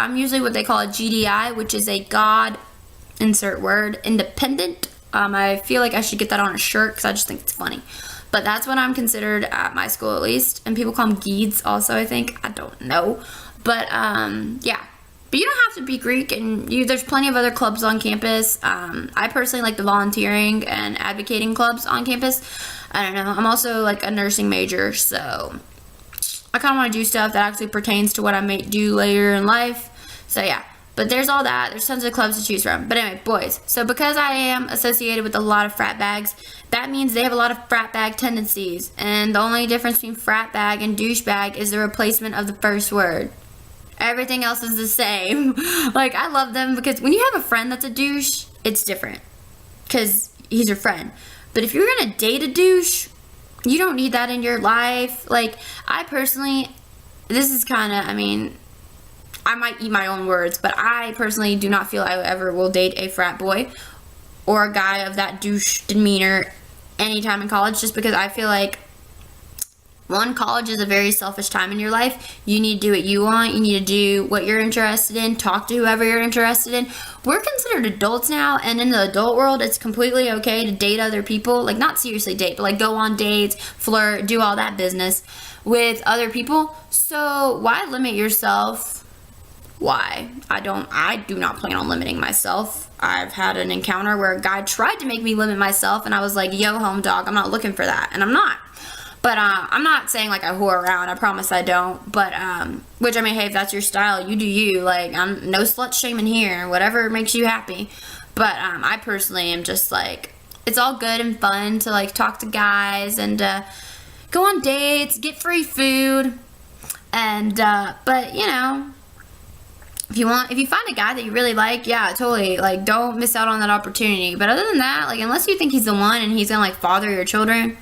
I'm usually what they call a GDI, which is a God, insert word, independent. I feel like I should get that on a shirt because I just think it's funny. But that's what I'm considered at my school, at least. And people call them Geeds also, I think. I don't know. But, yeah. But you don't have to be Greek, and there's plenty of other clubs on campus. I personally like the volunteering and advocating clubs on campus. I don't know. I'm also, like, a nursing major, so I kind of want to do stuff that actually pertains to what I may do later in life. So, yeah. But there's all that. There's tons of clubs to choose from. But anyway, boys. So because I am associated with a lot of frat bags, that means they have a lot of frat bag tendencies. And the only difference between frat bag and douchebag is the replacement of the first word. Everything else is the same. Like, I love them because when you have a friend that's a douche, it's different. Because he's your friend. But if you're going to date a douche, you don't need that in your life. Like, I personally, this is kind of, I mean, I might eat my own words, but I personally do not feel I ever will date a frat boy or a guy of that douche demeanor anytime in college, just because I feel like, one, college is a very selfish time in your life. You need to do what you want. You need to do what you're interested in. Talk to whoever you're interested in. We're considered adults now, and in the adult world, it's completely okay to date other people. Like, not seriously date, but like go on dates, flirt, do all that business with other people. So why limit yourself? Why? I do not plan on limiting myself. I've had an encounter where a guy tried to make me limit myself, and I was like, yo, home dog, I'm not looking for that. And I'm not. But I'm not saying like I whore around. I promise I don't. But, which, I mean, hey, if that's your style, you do you. Like, I'm no slut shaming here. Whatever makes you happy. But I personally am just like, it's all good and fun to like talk to guys and go on dates, get free food. And, but, you know, if you find a guy that you really like, yeah, totally, like, don't miss out on that opportunity. But other than that, like, unless you think he's the one and he's gonna, like, father your children,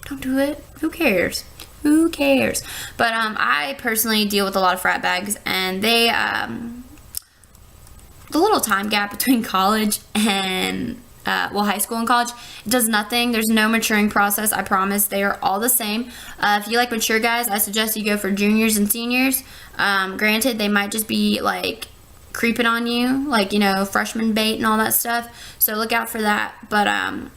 don't do it. Who cares? Who cares? But, I personally deal with a lot of frat bags, and they, the little time gap between college and, high school and college, it does nothing. There's no maturing process, I promise. They are all the same. If you like mature guys, I suggest you go for juniors and seniors. Granted, they might just be, like, creeping on you, like, you know, freshman bait and all that stuff. So look out for that. But,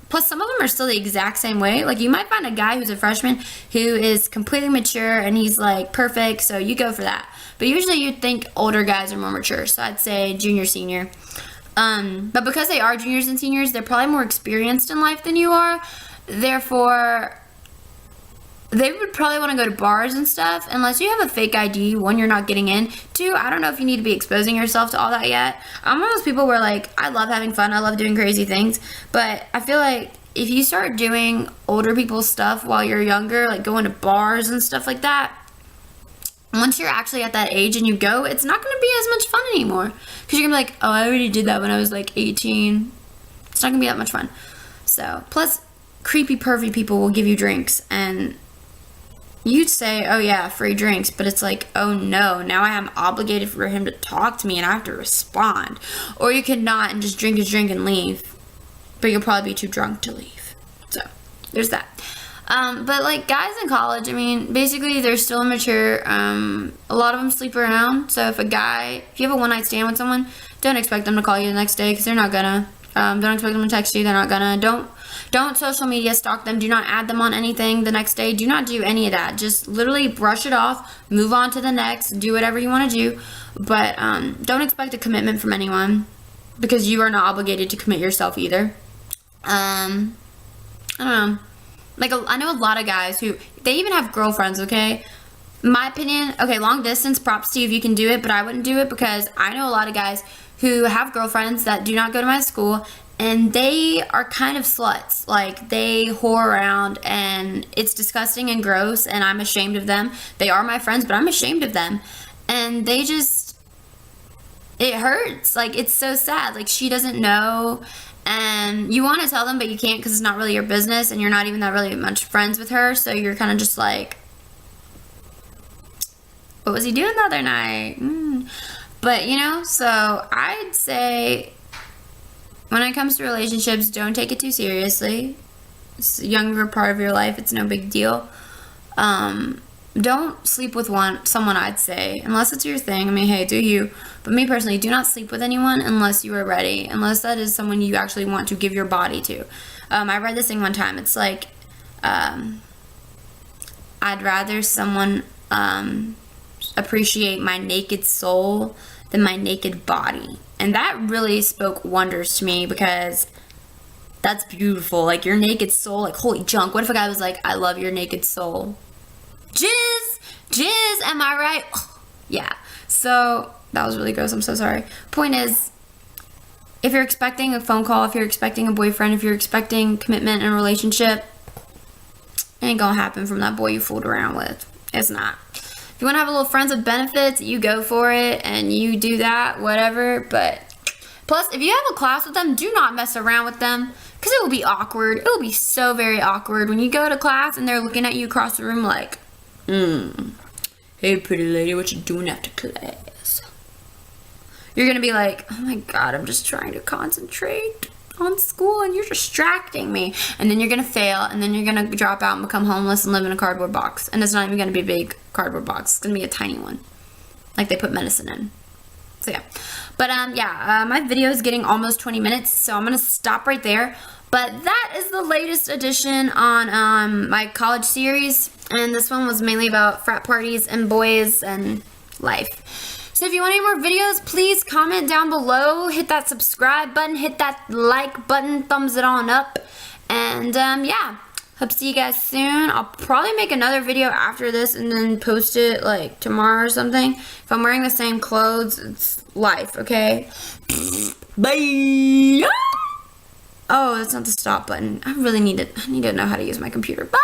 plus some of them are still the exact same way. Like, you might find a guy who's a freshman who is completely mature and he's, like, perfect. So you go for that. But usually you'd think older guys are more mature. So I'd say junior, senior. But because they are juniors and seniors, they're probably more experienced in life than you are. Therefore, they would probably want to go to bars and stuff. Unless you have a fake ID, one, you're not getting in. Two, I don't know if you need to be exposing yourself to all that yet. I'm one of those people where, like, I love having fun. I love doing crazy things. But I feel like if you start doing older people's stuff while you're younger, like going to bars and stuff like that, once you're actually at that age and you go, it's not going to be as much fun anymore. Because you're going to be like, oh, I already did that when I was like 18. It's not going to be that much fun. So, plus, creepy, pervy people will give you drinks. And you'd say, oh yeah, free drinks. But it's like, oh no, now I am obligated for him to talk to me and I have to respond. Or you could not and just drink his drink and leave. But you'll probably be too drunk to leave. So, there's that. But, like, guys in college, I mean, basically, they're still immature. A lot of them sleep around. So, if you have a one-night stand with someone, don't expect them to call you the next day, because they're not gonna. Don't expect them to text you. They're not gonna. Don't social media stalk them. Do not add them on anything the next day. Do not do any of that. Just literally brush it off. Move on to the next. Do whatever you want to do. But, don't expect a commitment from anyone, because you are not obligated to commit yourself either. I don't know. Like, I know a lot of guys who, they even have girlfriends, okay? My opinion, okay, long distance, props to you if you can do it, but I wouldn't do it because I know a lot of guys who have girlfriends that do not go to my school, and they are kind of sluts. Like, they whore around, and it's disgusting and gross, and I'm ashamed of them. They are my friends, but I'm ashamed of them. And they just, it hurts. Like, it's so sad. Like, she doesn't know. And you want to tell them, but you can't because it's not really your business, and you're not even that really much friends with her, so you're kind of just like, what was he doing the other night? But, you know, so I'd say when it comes to relationships, don't take it too seriously. It's a younger part of your life. It's no big deal. don't sleep with someone, I'd say, unless it's your thing. I mean, hey, do you? But me personally, do not sleep with anyone unless you are ready, unless that is someone you actually want to give your body to. I read this thing one time. It's like, I'd rather someone appreciate my naked soul than my naked body. And that really spoke wonders to me, because that's beautiful. Like, your naked soul, like, holy junk. What if a guy was like, I love your naked soul? Jizz, am I right? Yeah. So, that was really gross. I'm so sorry. Point is, if you're expecting a phone call, if you're expecting a boyfriend, if you're expecting commitment in a relationship, it ain't gonna happen from that boy you fooled around with. It's not. If you want to have a little friends with benefits, you go for it and you do that, whatever. But plus, if you have a class with them, do not mess around with them, because it will be awkward. It will be so very awkward when you go to class and they're looking at you across the room like, hey, pretty lady, what you doing after class? You're gonna be like, oh my god, I'm just trying to concentrate on school and you're distracting me. And then you're gonna fail, and then you're gonna drop out and become homeless and live in a cardboard box. And it's not even gonna be a big cardboard box. It's gonna be a tiny one, like they put medicine in. So yeah, but my video is getting almost 20 minutes, so I'm gonna stop right there. But that is the latest edition on my college series, and this one was mainly about frat parties and boys and life. So if you want any more videos, please comment down below, hit that subscribe button, hit that like button, thumbs it on up, and yeah, hope to see you guys soon. I'll probably make another video after this and then post it like tomorrow or something. If I'm wearing the same clothes, it's life, okay? Bye! Oh, that's not the stop button. I need to know how to use my computer. Bye!